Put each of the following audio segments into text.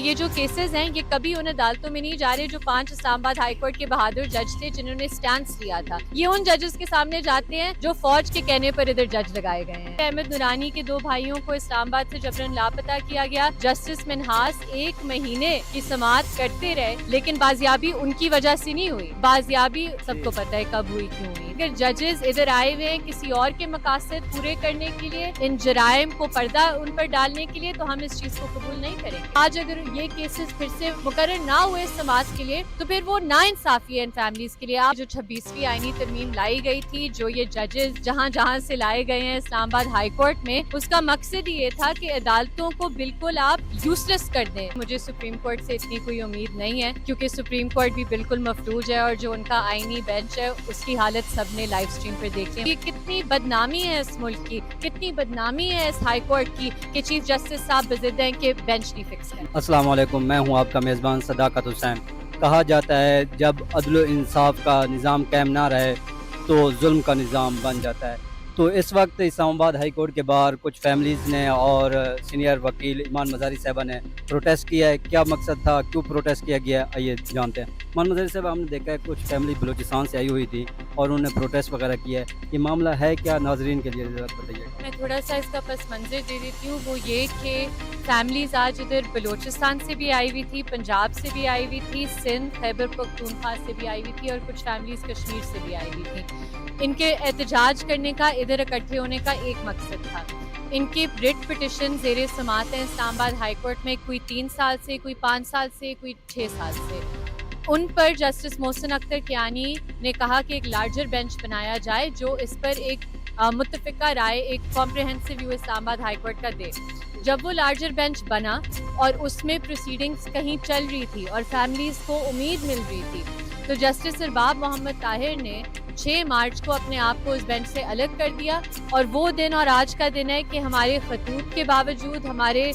یہ جو کیسز ہیں یہ کبھی ان عدالتوں میں نہیں جا رہے جو 5 اسلام آباد ہائی کورٹ کے بہادر جج تھے جنہوں نے سٹینڈ لیا تھا. یہ ان ججز کے سامنے جاتے ہیں جو فوج کے کہنے پر ادھر جج لگائے گئے ہیں. احمد نورانی کے 2 بھائیوں کو اسلام آباد سے جبراً لاپتہ کیا گیا. جسٹس منہاس 1 مہینے کی سماعت کرتے رہے لیکن بازیابی ان کی وجہ سے نہیں ہوئی. بازیابی سب کو پتہ ہے کب ہوئی کیوں ہوئی. اگر ججز ادھر آئے ہوئے ہیں کسی اور کے مقاصد پورے کرنے کے لیے, ان جرائم کو پردہ ان پر ڈالنے کے لیے, تو ہم اس چیز کو قبول نہیں کریں. آج اگر یہ کیسز پھر سے مقرر نہ ہوئے سماعت کے لیے تو پھر وہ نا انصافی ہے ان فیملیز کے لیے. آپ جو 26ویں آئینی ترمیم لائی گئی تھی, جو یہ ججز جہاں سے لائے گئے ہیں اسلام آباد ہائی کورٹ میں, اس کا مقصد یہ تھا کہ عدالتوں کو بالکل آپ یوزلیس کر دیں. مجھے سپریم کورٹ سے اتنی کوئی امید نہیں ہے کیونکہ سپریم کورٹ بھی بالکل مفلوج ہے اور جو ان کا آئینی بینچ ہے اس کی حالت سب نے لائیو اسٹریم پر دیکھی. یہ کتنی بدنامی ہے اس ملک کی, کتنی بدنامی ہے اس ہائی کورٹ کی کہ چیف جسٹس صاحب بضد ہیں کہ بینچ نہیں فکس کریں. السلام علیکم, میں ہوں آپ کا میزبان صداقت حسین. کہا جاتا ہے جب عدل و انصاف کا نظام قائم نہ رہے تو ظلم کا نظام بن جاتا ہے. تو اس وقت اسلام آباد ہائی کورٹ کے باہر کچھ فیملیز نے اور سینئر وکیل ایمان مزاری صاحبہ نے پروٹیسٹ کیا ہے. کیا مقصد تھا, کیوں پروٹیسٹ کیا گیا, آئیے جانتے ہیں. ایمان مزاری صاحب, ہم نے دیکھا ہے کچھ فیملی بلوچستان سے آئی ہوئی تھی اور انہوں نے پروٹیسٹ وغیرہ کیا ہے. یہ معاملہ ہے کیا, ناظرین کے لیے بتائیے. میں تھوڑا سا اس کا پس منظر دے دیتی ہوں. وہ یہ کہ فیملیز آج ادھر بلوچستان سے بھی آئی ہوئی تھی, پنجاب سے بھی آئی ہوئی تھی, سندھ خیبر پختونخوا سے بھی آئی ہوئی تھی, اور کچھ فیملیز کشمیر سے بھی آئی ہوئی تھی. ان کے احتجاج کرنے کا, ادھر اکٹھے ہونے کا ایک مقصد تھا. ان کی ریٹ پٹیشن زیر سماعت ہیں اسلام آباد ہائی کورٹ میں, کوئی 3 سال سے, کوئی 5 سال سے, کوئی 6 سال سے. ان پر جسٹس محسن اختر کیانی نے کہا کہ ایک لارجر بینچ بنایا جائے جو اس پر ایک متفقہ رائے, ایک کمپریہنسو ویو اسلام آباد ہائی کورٹ کا دے. جب وہ لارجر بینچ بنا اور اس میں پروسیڈنگز کہیں چل رہی تھی اور فیملیز کو امید مل رہی تھی, تو جسٹس ارباب محمد طاہر نے 6 مارچ کو اپنے آپ کو اس بینچ سے الگ کر دیا. اور وہ دن اور آج کا دن ہے کہ ہمارے خطوط کے باوجود, ہمارے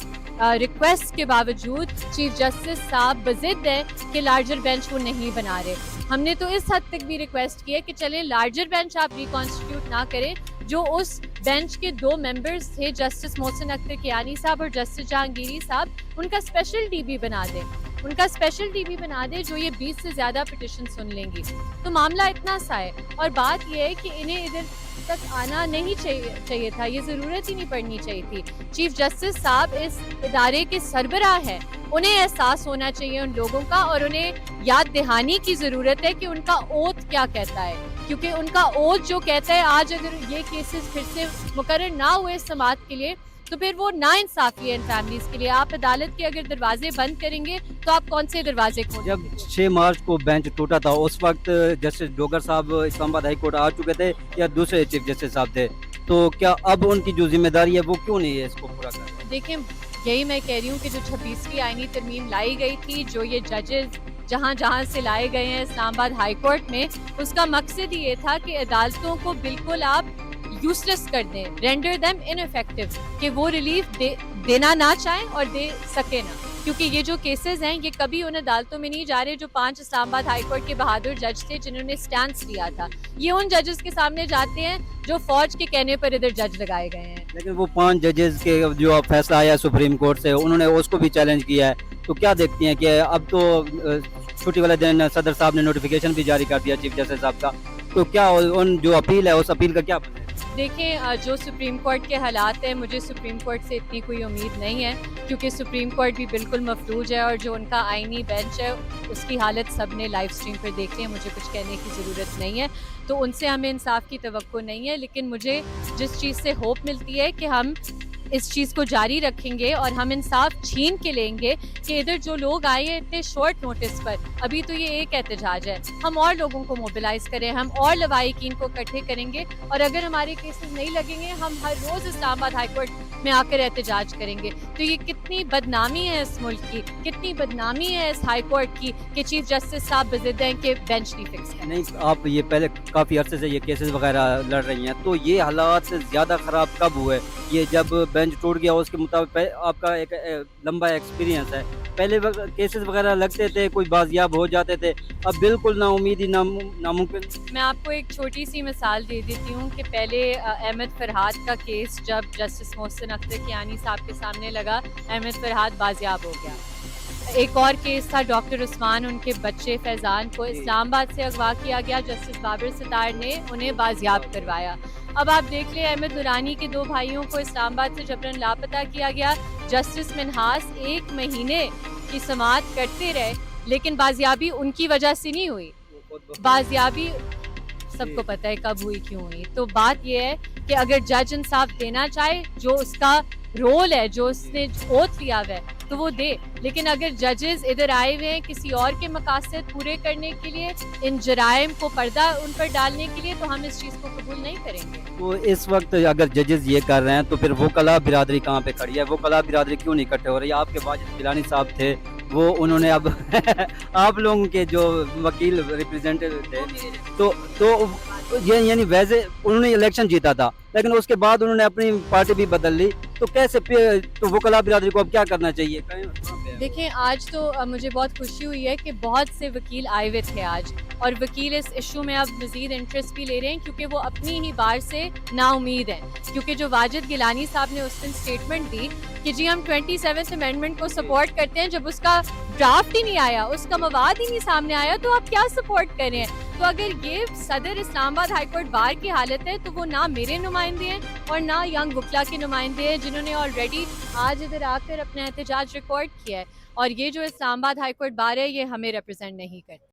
ریکویسٹ کے باوجود چیف جسٹس صاحب بضد ہے کہ لارجر بینچ وہ نہیں بنا رہے. ہم نے تو اس حد تک بھی ریکویسٹ کی ہے کہ چلیں لارجر بینچ آپ ریکانسٹیٹیوٹ نہ کریں. جو اس بینچ کے 2 ممبرز تھے, جسٹس محسن اختر کیانی صاحب اور جسٹس جہانگیری صاحب, ان کا اسپیشل ٹی بی بنا دیں. ان کا اسپیشل ٹی بی بنا دے جو یہ 20 سے زیادہ پٹیشن سن لیں گی. تو معاملہ اتنا سا ہے. اور بات یہ ہے کہ انہیں ادھر تک آنا نہیں چاہیے تھا, یہ ضرورت ہی نہیں پڑنی چاہیے تھی. چیف جسٹس صاحب اس ادارے کے سربراہ ہیں, انہیں احساس ہونا چاہیے ان لوگوں کا, اور انہیں یاد دہانی کی ضرورت ہے کہ ان کا اوتھ کیا کہتا ہے. کیونکہ ان کا اوتھ جو کہتا ہے, آج اگر یہ کیسز پھر سے مقرر نہ ہوئے سماعت کے لیے تو پھر وہ نا انصافی ہے ان فیملیز کے لیے. آپ عدالت کے اگر دروازے بند کریں گے تو آپ کون سے دروازے کھولیں گے؟ جب 6 مارچ کو بینچ ٹوٹا تھا اس وقت جسٹس ڈوگر صاحب اسلام آباد ہائی کورٹ آ چکے تھے یا دوسرے چیف جسٹس صاحب تھے, تو کیا اب ان کی جو ذمہ داری ہے وہ کیوں نہیں ہے اس کو پورا کرنا؟ دیکھیں, یہی میں کہہ رہی ہوں کہ جو 26ویں آئینی ترمیم لائی گئی تھی, جو یہ ججز جہاں سے لائے گئے ہیں اسلام آباد ہائی کورٹ میں, اس کا مقصد یہ تھا کہ عدالتوں کو بالکل آپ یوزلیس کر دیں, رینڈر دیم ان افیکٹو, کہ وہ ریلیف دینا نہ چاہیں اور دے سکے نہ. کیونکہ یہ جو کیسز ہیں یہ کبھی ان عدالتوں میں نہیں جا رہے جو 5 اسلام آباد ہائی کورٹ کے بہادر جج تھے جنہوں نے سٹینڈ لیا تھا. یہ ان ججز کے سامنے جاتے ہیں جو فوج کے کہنے پر ادھر جج لگائے گئے ہیں. لیکن وہ 5 ججز کے جو فیصلہ آیا سپریم کورٹ سے, انہوں نے اس کو بھی چیلنج کیا ہے. تو کیا دیکھتی ہیں کہ اب تو چھٹی والے دن صدر صاحب نے نوٹیفیکیشن بھی جاری کر دیا چیف جسٹس صاحب کا, تو کیا ان جو اپیل ہے اس اپیل کا کیا بنے؟ دیکھیں, جو سپریم کورٹ کے حالات ہیں, مجھے سپریم کورٹ سے اتنی کوئی امید نہیں ہے کیونکہ سپریم کورٹ بھی بالکل مفلوج ہے, اور جو ان کا آئینی بینچ ہے اس کی حالت سب نے لائیو اسٹریم پر دیکھی ہے. مجھے کچھ کہنے کی ضرورت نہیں ہے, تو ان سے ہمیں انصاف کی توقع نہیں ہے. لیکن مجھے جس چیز سے ہوپ ملتی ہے کہ ہم اس چیز کو جاری رکھیں گے اور ہم انصاف چھین کے لیں گے کہ ادھر جو لوگ آئے ہیں اتنے شارٹ نوٹس پر, ابھی تو یہ ایک احتجاج ہے, ہم اور لوگوں کو موبلائز کریں, ہم اور لوائقین کو اکٹھے کریں گے, اور اگر ہمارے کیسز نہیں لگیں گے ہم ہر روز اسلام آباد ہائی کورٹ میں آ کر احتجاج کریں گے. تو یہ کتنی بدنامی ہے اس ملک کی, کتنی بدنامی ہے اس ہائی کورٹ کی کہ چیف جسٹس صاحب بضد ہیں کہ بینچ نہیں فکس کریں. نہیں, آپ یہ پہلے کافی عرصے سے یہ کیسز وغیرہ لڑ رہی ہیں, تو یہ حالات زیادہ خراب کب ہوئے؟ یہ جب بینچ ٹوٹ گیا اس کے مطابق آپ کا ایک لمبا ایکسپیرینس ہے, پہلے کیسز وغیرہ لگتے تھے, کوئی بازیاب ہو جاتے تھے, اب بالکل نا امیدی, ناممکن. میں آپ کو ایک چھوٹی سی مثال دے دیتی ہوں کہ پہلے احمد فرحات کا کیس جب جسٹس محسن اختر کیانی صاحب کے سامنے لگا, احمد فرحات بازیاب ہو گیا. ایک اور کیس تھا ڈاکٹر عثمان، ان کے بچے فیضان کو اسلام آباد سے اغوا کیا گیا، جسٹس بابر ستار نے انہیں بازیاب کروایا. اب آپ دیکھ لیں احمد نورانی کے 2 بھائیوں کو اسلام آباد سے جبراً لاپتہ کیا گیا. جسٹس منہاس 1 مہینے کی سماعت کرتے رہے لیکن بازیابی ان کی وجہ سے نہیں ہوئی. بازیابی سب کو پتہ ہے کب ہوئی، کیوں ہوئی. تو بات یہ ہے کہ اگر جج انصاف دینا چاہے، جو اس کا رول ہے، جو اس نے اوتھ لیا ہوا ہے، تو وہ دے. لیکن اگر ججز ادھر آئے ہوئے ہیں کسی اور کے مقاصد پورے کرنے کے لیے، ان جرائم کو پردہ ان پر ڈالنے کے لیے، تو ہم اس چیز کو قبول نہیں کریں گے. تو اس وقت اگر ججز یہ کر رہے ہیں تو پھر وکلاء برادری کہاں پہ کھڑی ہے؟ وکلاء برادری کیوں نہیں اکٹھے ہو رہی؟ آپ کے واجد گیلانی صاحب تھے، وہ انہوں نے اب آپ لوگوں کے جو وکیل ریپریزنٹیو تھے تو یہ یعنی ویسے انہوں نے الیکشن جیتا تھا لیکن اس کے بعد انہوں نے اپنی پارٹی بھی بدل لی، تو کیسے تو وکلاء برادری کو اب کیا کرنا چاہیے؟ دیکھیں آج تو مجھے بہت خوشی ہوئی ہے کہ بہت سے وکیل آئے ہوئے تھے آج، اور وکیل اس ایشو میں اب مزید انٹرسٹ بھی لے رہے ہیں کیونکہ وہ اپنی ہی بار سے نا امید ہیں. کیونکہ جو واجد گیلانی صاحب نے اس دن اسٹیٹمنٹ دی کہ جی ہم 27th امینڈمنٹ کو سپورٹ کرتے ہیں، جب اس کا ڈرافٹ ہی نہیں آیا، اس کا مواد ہی نہیں سامنے آیا، تو آپ کیا سپورٹ کر رہے ہیں؟ تو اگر یہ صدر اسلام آباد ہائی کورٹ بار کی حالت ہے تو وہ نہ میرے نمائندے ہیں اور نہ ینگ وکلا کے نمائندے ہیں جنہوں نے آلریڈی آج ادھر آ کر اپنا احتجاج ریکارڈ کیا ہے. اور یہ جو اسلام آباد ہائی کورٹ بار ہے یہ ہمیں ریپرزینٹ نہیں کرتی.